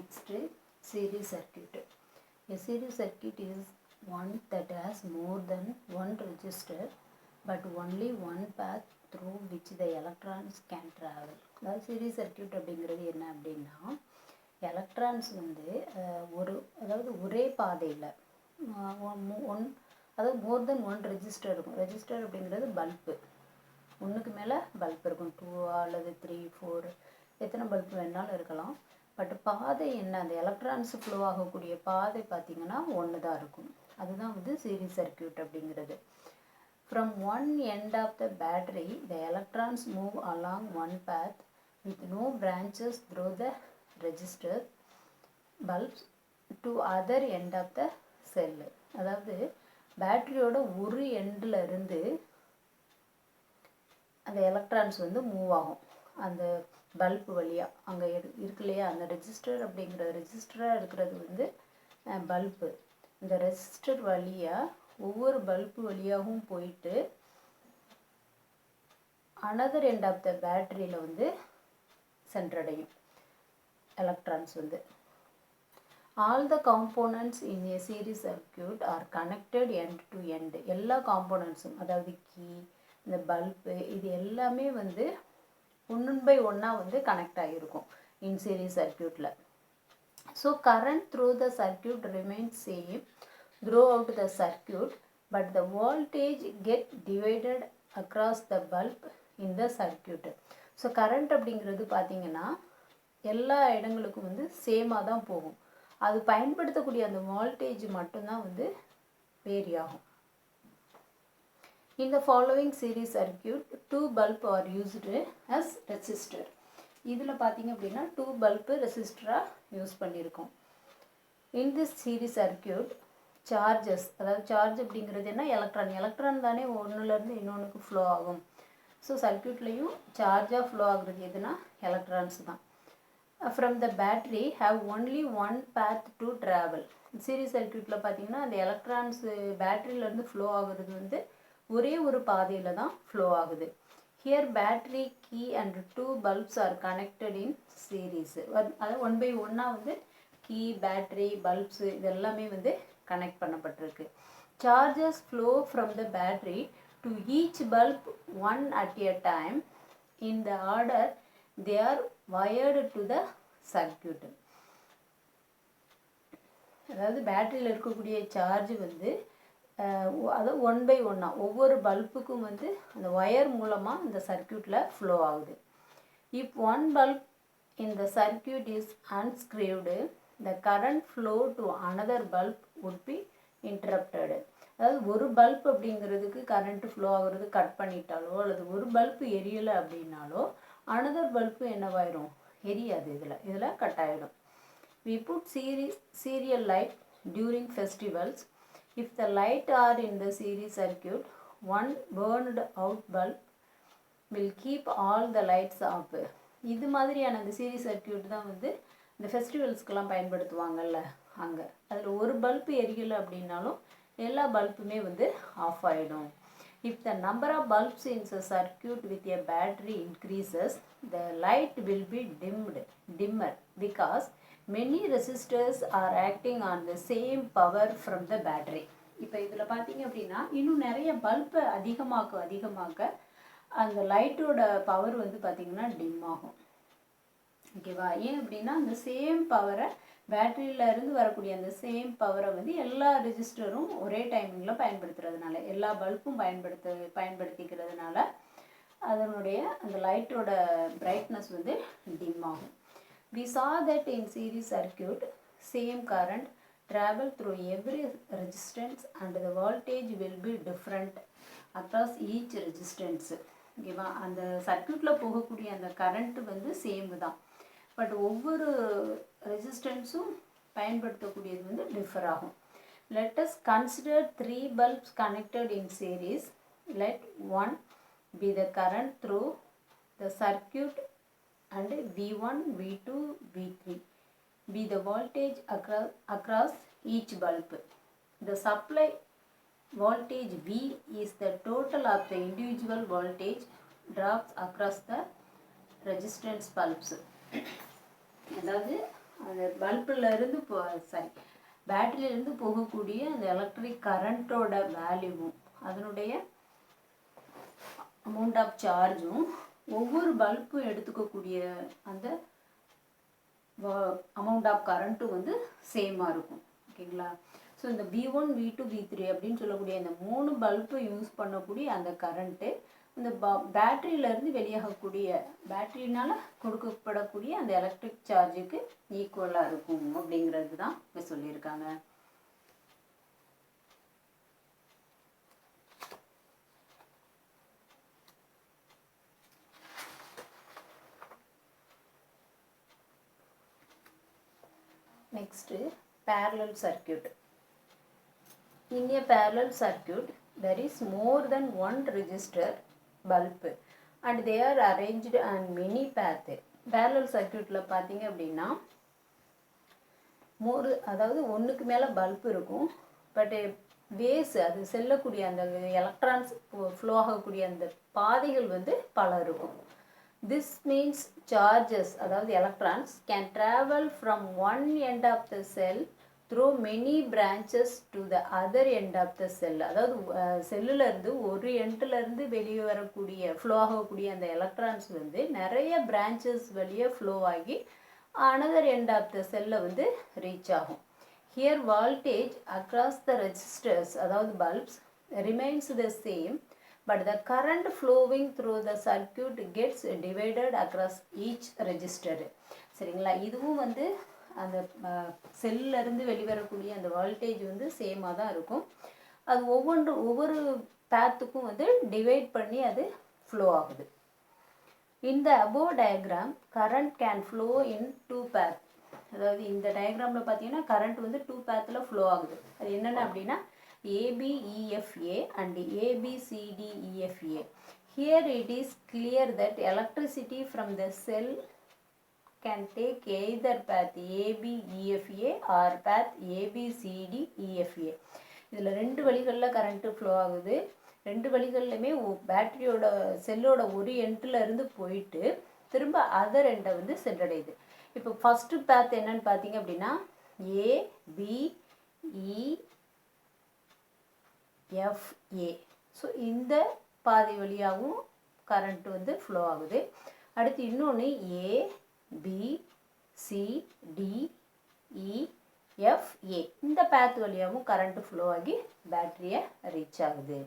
Next, series circuit. A series circuit is one that has more than one resistor but only one path through which the electrons can travel. அதாவது series circuit அப்படிங்கிறது என்ன அப்படின்னா electrons வந்து ஒரே பாதையில் அதாவது மோர் தென் one register இருக்கும். Register அப்படிங்கிறது பல்பு, ஒன்றுக்கு மேலே பல்ப் இருக்கும், 2 அல்லது 3 4 எத்தனை பல்ப் வேணாலும் இருக்கலாம். பட் பாதை என்ன, அந்த எலக்ட்ரான்ஸ் ஃப்ளோ ஆகக்கூடிய பாதை பார்த்திங்கன்னா ஒன்று தான் இருக்கும். அதுதான் வந்து சீரிஸ் சர்க்கியூட் அப்படிங்கிறது. From one end of the battery the electrons move along one path with no branches through the register bulbs to other end of the cell. அதாவது பேட்டரியோட ஒரு எண்டில் இருந்து அந்த எலக்ட்ரான்ஸ் வந்து மூவ் ஆகும் அந்த பல்பு வழியாக. அங்கே இருக்கு இல்லையா, அந்த ரெஜிஸ்டர் அப்படிங்கிற ரெஜிஸ்டராக இருக்கிறது வந்து பல்பு. இந்த ரெஜிஸ்டர் வழியாக ஒவ்வொரு பல்பு வழியாகவும் போயிட்டு அனதர் எண்ட் ஆஃப் த பேட்டரியில் வந்து சென்றடையும் எலக்ட்ரான்ஸ் வந்து. All the components in A series circuit R connected end to end. எல்லா காம்போனன்ட்ஸும், அதாவது கீ, இந்த பல்பு, இது எல்லாமே வந்து ஒன் பை ஒன்னாக வந்து கனெக்ட் ஆகிருக்கும் இன் சீரிஸ் சர்க்கியூட்டில். So current through the circuit remains same throughout the circuit but the voltage get divided across the bulb in the circuit. So current அப்படிங்கிறது பார்த்திங்கன்னா எல்லா இடங்களுக்கும் வந்து சேமாக தான் போகும். அது பயன்படுத்தக்கூடிய அந்த வோல்டேஜ் மட்டும்தான் வந்து வேரி ஆகும். In the following series circuit, 2 bulbs are used as resistor. இதில் பார்த்தீங்க அப்படின்னா 2 bulbs ரெசிஸ்டராக யூஸ் பண்ணியிருக்கோம். In this series circuit, charges, அதாவது சார்ஜ் அப்படிங்கிறது என்ன, எலக்ட்ரான் தானே ஒன்றுலேருந்து இன்னொன்றுக்கு ஃப்ளோ ஆகும். ஸோ சர்க்கியூட்லேயும் சார்ஜாக ஃப்ளோ ஆகுறது எதுனா எலக்ட்ரான்ஸ் தான். From the battery have only one path to travel. Series சர்க்கியூட்டில் பார்த்தீங்கன்னா அந்த எலக்ட்ரான்ஸ் பேட்டரியிலேருந்து ஃப்ளோ ஆகுறது வந்து ஒரே ஒரு பாதையில் தான் ஃப்ளோ ஆகுது. Here battery, key and 2 bulbs are connected in series. அது ஒன் பை ஒன்னாக வந்து கீ, பேட்டரி, பல்ப்ஸு இது எல்லாமே வந்து கனெக்ட் பண்ணப்பட்டிருக்கு. Charges flow from the battery to each bulb one at a time. In the order they are wired to the circuit. அதாவது பேட்டரியில் இருக்கக்கூடிய சார்ஜ் வந்து அது ஒன் பை ஒன்னாக ஒவ்வொரு பல்புக்கும் வந்து அந்த ஒயர் மூலமாக இந்த சர்க்கியூட்டில் ஃப்ளோ ஆகுது. If one bulb in the circuit is unscrewed the current flow to another bulb would be interrupted. அதாவது ஒரு பல்ப் அப்படிங்கிறதுக்கு கரண்ட் ஃப்ளோ ஆகுறது கட் பண்ணிட்டாலோ அல்லது ஒரு பல்ப் எரியலை அப்படின்னாலோ அனதர் பல்ப்பு என்னவாயிரும், எரியாது, இதில் கட் ஆகிடும். We put serial light during festivals. If the light are in the series circuit, one burned out bulb will keep all the lights off. இது மாதிரியான அந்த சீரிஸ் சர்க்கியூட் தான் வந்து இந்த ஃபெஸ்டிவல்ஸ்க்கெல்லாம் பயன்படுத்துவாங்கல்ல, அங்கே அதில் ஒரு பல்பு எரியலை அப்படின்னாலும் எல்லா பல்புமே வந்து ஆஃப் ஆகிடும். If the number of bulbs in the circuit with a battery increases, the light will be dimmer because many resistors are acting on the same power from the battery. இப்போ இதில் பார்த்தீங்க அப்படின்னா இன்னும் நிறைய பல்பை அதிகமாக்க அந்த லைட்டோட பவர் வந்து பார்த்திங்கன்னா டிம் ஆகும். ஓகேவா? ஏன் அப்படின்னா அந்த சேம் பவரை பேட்டரியிலேருந்து வரக்கூடிய அந்த சேம் பவரை வந்து எல்லா ரெஜிஸ்டரும் ஒரே டைமிங்கில் பயன்படுத்துறதுனால, எல்லா பல்பும் பயன்படுத்திக்கிறதுனால அதனுடைய அந்த லைட்டோட பிரைட்னஸ் வந்து டிம் ஆகும். We saw that in series circuit, same current travel through every resistance and the voltage will be different across each resistance. ஓகேவா? அந்த சர்க்கியூட்டில் போகக்கூடிய அந்த கரண்ட் வந்து சேம் தான், பட் ஒவ்வொரு ரெசிஸ்டன்ஸும் பயன்படுத்தக்கூடியது வந்து டிஃபர் ஆகும். Let us consider 3 bulbs connected in series. Let 1 be the current through the circuit and V1, V2, V3 be the voltage across each bulb. The supply voltage V is the total of the individual voltage drops across the resistance bulbs. அதாவது அந்த பல்பிலேருந்து பேட்டரியிலேருந்து போகக்கூடிய அந்த electric கரண்ட்டோட வேல்யூவும் அதனுடைய amount of சார்ஜும் ஒவ்வொரு பல்பும் எடுத்துக்கக்கூடிய அந்த amount of கரண்ட்டும் வந்து சேமாக இருக்கும். ஓகேங்களா? ஸோ இந்த V1 V2 V3 அப்படின்னு சொல்லக்கூடிய இந்த 3 பல்பு யூஸ் பண்ணக்கூடிய அந்த கரண்ட்டு இந்த பேட்டரியிலேருந்து வெளியாகக்கூடிய பேட்டரினால் கொடுக்கப்படக்கூடிய அந்த எலக்ட்ரிக் சார்ஜுக்கு ஈக்குவலாக இருக்கும் அப்படிங்கிறது தான் இப்போ சொல்லியிருக்காங்க. Next, parallel circuit. In a parallel circuit, there is more than one resistor bulb and they are arranged on many paths. Parallel circuitல பார்த்தீங்க அப்படின்னா அதாவது ஒன்றுக்கு மேலே பல்ப் இருக்கும். பட் வேஸ் அது செல்லக்கூடிய அந்த எலக்ட்ரான்ஸ் ஃப்ளோ ஆகக்கூடிய அந்த பாதைகள் வந்து பல இருக்கும். This means charges, அதாவது electrons can travel from one end of the cell through many branches to the other end of the cell. அதாவது செல்லுலேருந்து ஒரு எண்ட்லேருந்து வெளியே வரக்கூடிய ஃப்ளோ ஆகக்கூடிய அந்த எலக்ட்ரான்ஸ் வந்து நிறைய பிரான்ச்சஸ் வழியே ஃப்ளோ ஆகி another end of the cell வந்து ரீச் ஆகும். Here voltage across the resistors, அதாவது bulbs, remains the same. But the current flowing through the circuit gets divided across each resistor. சரிங்களா? இதுவும் வந்து அந்த செல்லிருந்து வெளிவரக்கூடிய அந்த வோல்டேஜ் வந்து சேமாக தான் இருக்கும். அது ஒவ்வொரு பேத்துக்கும் வந்து டிவைட் பண்ணி அது ஃப்ளோ ஆகுது. இந்த above diagram current can flow in two paths. அதாவது இந்த டயக்ராமில் பார்த்தீங்கன்னா கரண்ட் வந்து 2 பேத்தில் ஃப்ளோ ஆகுது. அது என்னென்ன அப்படின்னா ABEFA and ABCDEFA. Here it is clear that electricity from the cell can take either path ABEFA or path ABCDEFA. இதில் 2 வழிகளில் கரண்ட்டு ஃப்ளோ ஆகுது. 2 வழிகள்லையுமே பேட்டரியோட செல்லோட ஒரு எண்டில் இருந்து போயிட்டு திரும்ப அதர் எண்டை வந்து சென்றடையுது. இப்போ ஃபஸ்ட்டு பேத் என்னன்னு பார்த்தீங்க அப்படின்னா ABEFA. ஸோ இந்த பாதை வழியாகவும் கரண்ட் வந்து ஃப்ளோ ஆகுது. அடுத்து இன்னொன்று ABCDEFA. இந்த பேத் வழியாகவும் கரண்ட் ஃப்ளோ ஆகி பேட்டரியை ரீச் ஆகுது.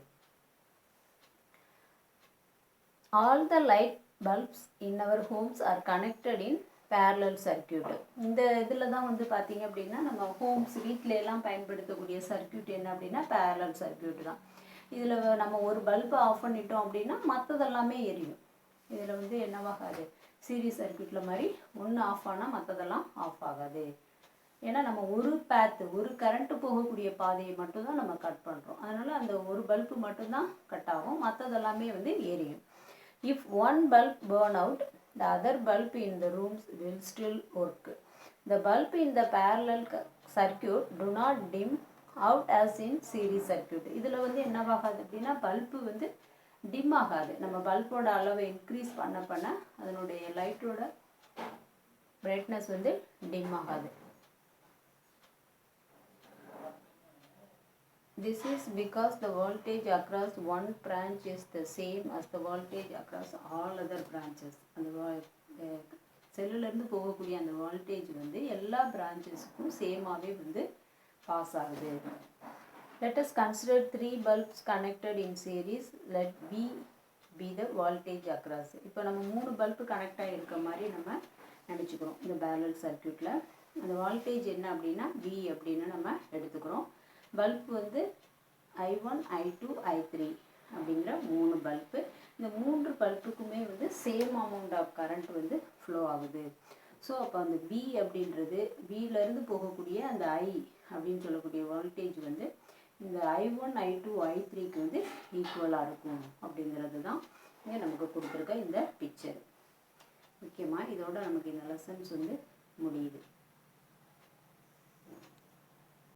All the light bulbs in our homes are connected in parallel circuit. இந்த இதில் தான் வந்து பார்த்தீங்க அப்படின்னா நம்ம ஹோம்ஸ் வீட்டில எல்லாம் பயன்படுத்தக்கூடிய சர்க்கியூட் என்ன அப்படின்னா parallel circuit தான். இதில் நம்ம ஒரு பல்பை ஆஃப் பண்ணிட்டோம் அப்படின்னா மற்றதெல்லாமே எரியும். இதில் வந்து என்னவாகாது, சீரிஸ் சர்க்கியூட்டில் மாதிரி ஒன்று ஆஃப் ஆனால் மற்றதெல்லாம் ஆஃப் ஆகாது. ஏன்னா நம்ம ஒரு கரண்ட்டு போகக்கூடிய பாதையை மட்டும்தான் நம்ம கட் பண்ணுறோம். அதனால் அந்த ஒரு பல்பு மட்டும்தான் கட் ஆகும், மற்றதெல்லாமே வந்து எரியும். If one bulb burn out, the other bulb in the rooms will still work. The bulb in the parallel circuit do not dim out as in series circuit. இதில் வந்து என்னவாகாது அப்படின்னா பல்பு வந்து dim ஆகாது. நம்ம பல்போட அளவை இன்க்ரீஸ் பண்ண அதனுடைய லைட்டோட பிரைட்னஸ் வந்து டிம் ஆகாது. This is because the voltage across one branch is the same as the voltage across all other branches. அந்த செல்லுலேருந்து போகக்கூடிய அந்த வோல்டேஜ் வந்து எல்லா பிரான்ச்சஸுக்கும் சேமாகவே வந்து பாஸ் ஆகுது. Let us consider 3 bulbs connected in series. Let V be the voltage across. இப்போ நம்ம 3 bulb connect ஆகிருக்க மாதிரி நம்ம நினச்சிக்கிறோம். இந்த பேரலல் சர்க்கியூட்டில் அந்த வோல்டேஜ் என்ன அப்படின்னா V அப்படின்னு நம்ம எடுத்துக்கிறோம். பல்ப் வந்து I1 I2 I3 அப்படிங்கிற 3 பல்பு. இந்த 3 பல்புக்குமே வந்து சேம் அமௌண்ட் ஆஃப் கரண்ட் வந்து ஃப்ளோ ஆகுது. ஸோ அப்போ அந்த V அப்படின்றது Vலேருந்து போகக்கூடிய அந்த I அப்படின்னு சொல்லக்கூடிய வோல்டேஜ் வந்து இந்த I1 I2 I3க்கு வந்து ஈக்குவலாக இருக்கும் அப்படிங்கிறது தான் இங்கே நமக்கு கொடுத்துருக்க இந்த பிக்சர். முக்கியமாக இதோட நமக்கு இந்த லெசன்ஸ் வந்து முடியுது.